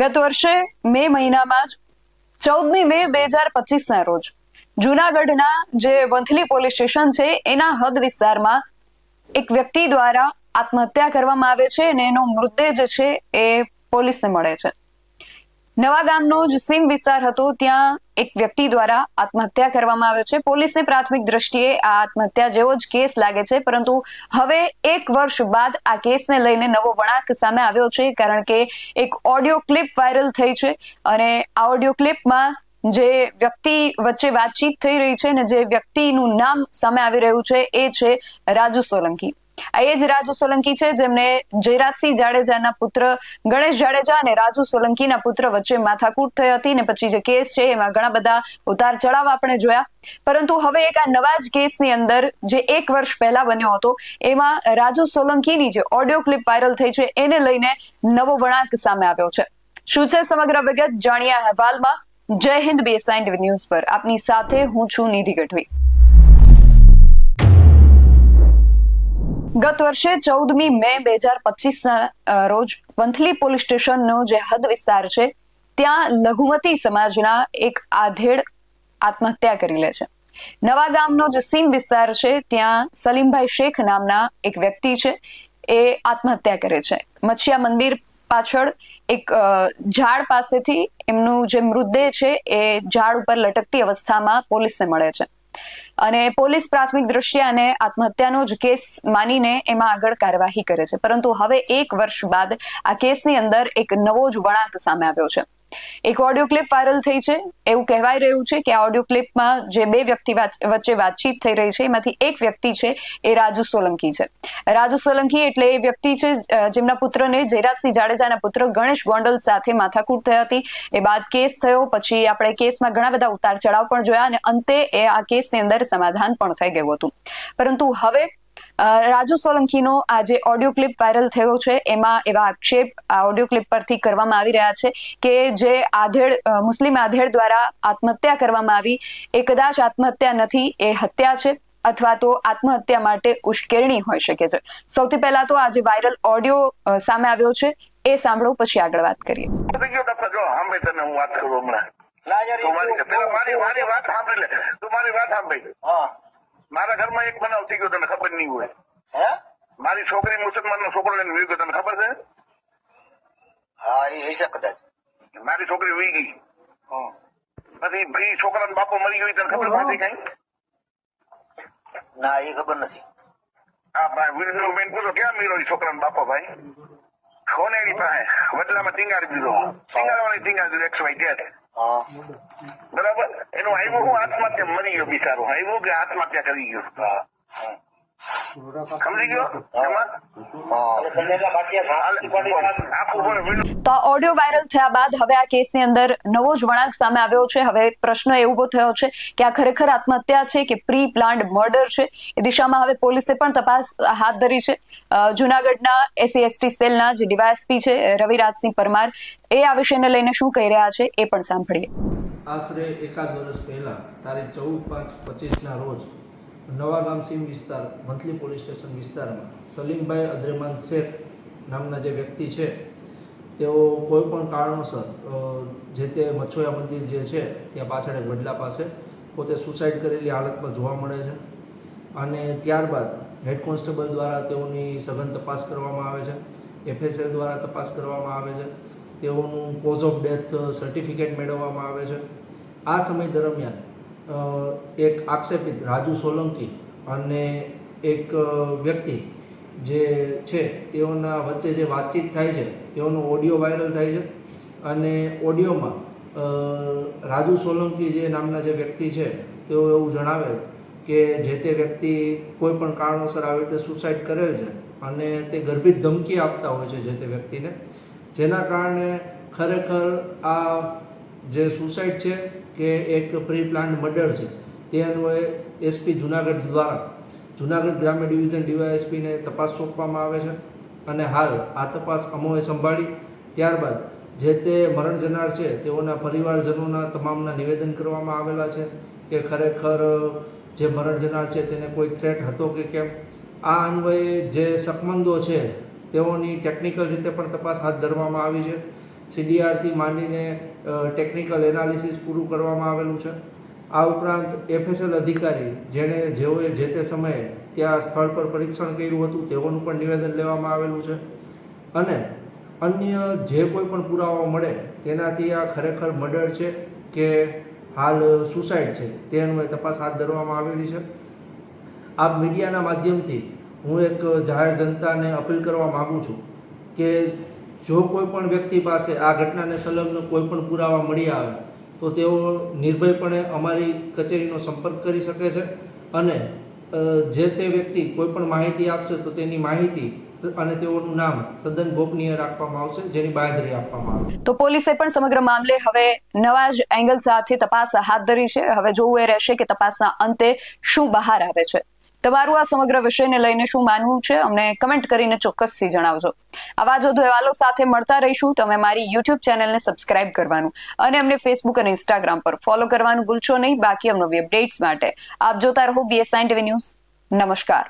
ગત વર્ષે મે મહિનામાં જ 14મી મે 2025ના રોજ જૂનાગઢના જે વંથલી પોલીસ સ્ટેશન છે એના હદ વિસ્તારમાં એક વ્યક્તિ દ્વારા આત્મહત્યા કરવામાં આવે છે અને એનો મૃતદેહ જે છે એ પોલીસને મળે છે. નવા ગામનો જ સીમ વિસ્તાર હતો, ત્યાં એક વ્યક્તિ દ્વારા આત્મહત્યા કરવામાં આવે છે. પોલીસને પ્રાથમિક દ્રષ્ટિએ આ આત્મહત્યા જેવો જ કેસ લાગે છે, પરંતુ હવે 1 વર્ષ બાદ આ કેસને લઈને નવો વળાંક સામે આવ્યો છે, કારણ કે એક ઓડિયો ક્લિપ વાયરલ થઈ છે અને આ ઓડિયો ક્લિપમાં જે વ્યક્તિ વચ્ચે વાતચીત થઈ રહી છે ને જે વ્યક્તિનું નામ સામે આવી રહ્યું છે એ છે રાજુ સોલંકી. આ એ જ રાજુ સોલંકી છે જેમને જયરાજસિંહ જાડેજાના પુત્ર ગણેશ જાડેજા અને રાજુ સોલંકીના પુત્ર વચ્ચે માથાકૂટ થઈ હતી ને પછી જે કેસ છે એમાં ઘણા બધા ઉતાર ચઢાવ આપણે જોયા. પરંતુ હવે એક આ નવા જ કેસની અંદર જે 1 વર્ષ પહેલા બન્યો હતો એમાં રાજુ સોલંકીની જે ઓડિયો ક્લિપ વાયરલ થઈ છે એને લઈને નવો વળાંક સામે આવ્યો છે. શું છે સમગ્ર વિગત જાણીએ અહેવાલમાં. જય હિન્દ BSI ન્યૂઝ પર આપની સાથે હું છું નિધિ ગઢવી. ગત વર્ષે 14મી મે 2025ના રોજ વંથલી પોલીસ સ્ટેશનનો જે હદ વિસ્તાર છે ત્યાં લઘુમતી સમાજના એક આધેડ આત્મહત્યા કરી લે છે. નવા ગામનો જે સીમ વિસ્તાર છે ત્યાં સલીમભાઈ શેખ નામના એક વ્યક્તિ છે એ આત્મહત્યા કરે છે. મચ્છિયા મંદિર પાછળ એક ઝાડ પાસેથી એમનું જે મૃતદેહ છે એ ઝાડ ઉપર લટકતી અવસ્થામાં પોલીસને મળે છે અને પોલીસ પ્રાથમિક દ્રષ્ટિએ અને આત્મહત્યાનો જ કેસ માનીને એમાં આગળ કાર્યવાહી કરે છે. પરંતુ હવે 1 વર્ષ બાદ આ કેસની અંદર એક નવો જ વળાંક સામે આવ્યો છે. એક ઓડિયો ક્લિપ વાયરલ થઈ છે. એવું કહેવાય રહ્યું છે કે આ ઓડિયો ક્લિપમાં જે 2 વ્યક્તિ વચ્ચે વાતચીત થઈ રહી છે એમાંથી એક વ્યક્તિ છે એ રાજુ સોલંકી છે. રાજુ સોલંકી એટલે એ વ્યક્તિ છે જેમના પુત્રને જયરાજસિંહ જાડેજાના પુત્ર ગણેશ ગોંડલ સાથે માથાકૂટ થઈ હતી. એ બાદ કેસ થયો, પછી આપણે કેસમાં ઘણા બધા ઉતાર ચઢાવ પણ જોયા અને અંતે એ આ કેસની અંદર સમાધાન પણ થઈ ગયું હતું. પરંતુ હવે રાજુ સોલંકીનો આ જે ઓડિયો ક્લિપ વાયરલ થયો છે એમાં એવા આક્ષેપ આ ઓડિયો ક્લિપ પરથી કરવામાં આવી રહ્યા છે કે જે મુસ્લિમ આધેડ દ્વારા આત્મહત્યા કરવામાં આવી એ કદાચ આત્મહત્યા નથી, એ હત્યા છે અથવા તો આત્મહત્યા માટે ઉશ્કેરણી હોઈ શકે છે. સૌથી પહેલા તો આ જે વાયરલ ઓડિયો સામે આવ્યો છે એ સાંભળો, પછી આગળ વાત કરીએ. મારા ઘરમાં એક બનાવ થઈ ગયો, તને ખબર નહીં હોય. મારી છોકરી મુસલમાનનો છોકરો લઈને વી ગયો, તને ખબર છે? હા, એ હશે કદાચ. મારી છોકરી વી ગઈ પછી ભાઈ છોકરાનો બાપો મરી ગયો, તને ખબર નથી કઈ? ના, એ ખબર નથી. હા ભાઈ, વિરનો બેન પૂછો ક્યાં મળ્યો છોકરાનો બાપો? ભાઈ કોને એની પાસે વડલામાં ટીંગાડી દીધો, ટીંગાડવાની ટીંગાડી દીધો XYZ. બરાબર, એનું આવ્યું હું આત્મહત્યા મરી ગયો બિચારો, આવ્યું કે આત્મહત્યા કરી ગયો. સમજી ગયો? તો આ ઓડિયો વાયરલ થયા બાદ હવે આ કેસની અંદર નવો જ વળાંક સામે આવ્યો છે. હવે પ્રશ્ન એ ઉભો થયો છે કે આ ખરેખર આત્મહત્યા છે કે પ્રી પ્લાન્ડ મર્ડર છે. એ દિશામાં હવે પોલીસે પણ તપાસ હાથ ધરી છે. જૂનાગઢના SC/ST સેલના જે ડીવાયએસપી છે રવિરાજસિંહ પરમાર, એ આ વિષયને લઈને શું કહી રહ્યા છે એ પણ સાંભળીએ. આશરે 1 વર્ષ પહેલા તારીખ 14/5/25ના રોજ નવા ગામ સીમ વિસ્તાર વંથલી પોલીસ સ્ટેશન વિસ્તારમાં સલીમભાઈ અદ્રેમાન શેખ નામના જે વ્યક્તિ છે તેઓ કોઈ પણ કારણોસર જે તે મચ્છોયા મંદિર જે છે ત્યાં પાછળ એક વડલા પાસે પોતે સુસાઇડ કરેલી હાલતમાં જોવા મળે છે અને ત્યારબાદ હેડ કોન્સ્ટેબલ દ્વારા તેઓની સઘન તપાસ કરવામાં આવે છે. FSL દ્વારા તપાસ કરવામાં આવે છે. તેઓનું કોઝ ઓફ ડેથ સર્ટિફિકેટ મેળવવામાં આવે છે. આ સમય દરમિયાન એક આક્ષેપિત રાજુ સોલંકી અને એક વ્યક્તિ જે છે તેઓના વચ્ચે જે વાતચીત થાય છે તેઓનો ઓડિયો વાયરલ થાય છે અને ઓડિયોમાં રાજુ સોલંકી જે નામના જે વ્યક્તિ છે તેઓ એવું જણાવે કે જે તે વ્યક્તિ કોઈ પણ કારણોસર આવી રીતે સુસાઇડ કરેલ છે અને તે ગર્ભિત ધમકી આપતા હોય છે જે તે વ્યક્તિને, જેના કારણે ખરેખર આ જે સુસાઇડ છે કે એક પ્રી પ્લાન્ડ મર્ડર છે તે અન્વયે SP જૂનાગઢ દ્વારા જૂનાગઢ ગ્રામ્ય ડિવિઝન DYSPને તપાસ સોંપવામાં આવે છે અને હાલ આ તપાસ અમોએ સંભાળી ત્યારબાદ જે તે મરણ જનાર છે તેઓના પરિવારજનોના તમામના નિવેદન કરવામાં આવેલા છે કે ખરેખર જે મરણ જનાર છે તેને કોઈ થ્રેટ હતો કે કેમ. આ અન્વયે જે શકમંદો છે તેઓની ટેકનિકલ રીતે પણ તપાસ હાથ ધરવામાં આવી છે. CDRથી માંડીને ટેકનિકલ એનાલિસિસ પૂરું કરવામાં આવેલું છે. આ ઉપરાંત FSL અધિકારી જેઓએ જે તે સમયે ત્યાં સ્થળ પર પરીક્ષણ કર્યું હતું તેઓનું પણ નિવેદન લેવામાં આવેલું છે. અને અન્ય જે કોઈ પણ પુરાવા મળે તેનાથી આ ખરેખર મર્ડર છે કે હાલ સુસાઇડ છે તે અન્વયે તપાસ હાથ ધરવામાં આવેલી છે. આ મીડિયાના માધ્યમથી હું એક જાહેર જનતાને અપીલ કરવા માગું છું કે જો કોઈ પણ વ્યક્તિ પાસે આ ઘટનાને સંલગ્ન કોઈ પણ પુરાવા મળી આવે તો તેઓ નિર્ભયપણે અમારી કચેરીનો સંપર્ક કરી શકે છે અને જે તે વ્યક્તિ કોઈ પણ માહિતી આપશે તો તેની માહિતી અને તેઓનું નામ તદ્દન ગોપનીય રાખવામાં આવશે, જેની બાંયધરી આપવામાં આવશે. તો પોલીસે પણ સમગ્ર મામલે હવે નવા જ એંગલ સાથે તપાસ હાથ ધરી છે. હવે જોવું એ રહેશે કે તપાસના અંતે શું બહાર આવે છે. તમારું આ સમગ્ર વિષયને લઈને શું માનવું છે અમને કમેન્ટ કરીને ચોક્કસથી જણાવજો. આવા જ વધુ અહેવાલો સાથે મળતા રહીશું. તમે મારી YouTube ચેનલને સબસ્ક્રાઇબ કરવાનું અને અમને Facebook અને Instagram પર ફોલો કરવાનું ભૂલશો નહીં. બાકી અવનવી અપડેટ્સ માટે આપ જોતા રહો BSN TV ન્યૂઝ. નમસ્કાર.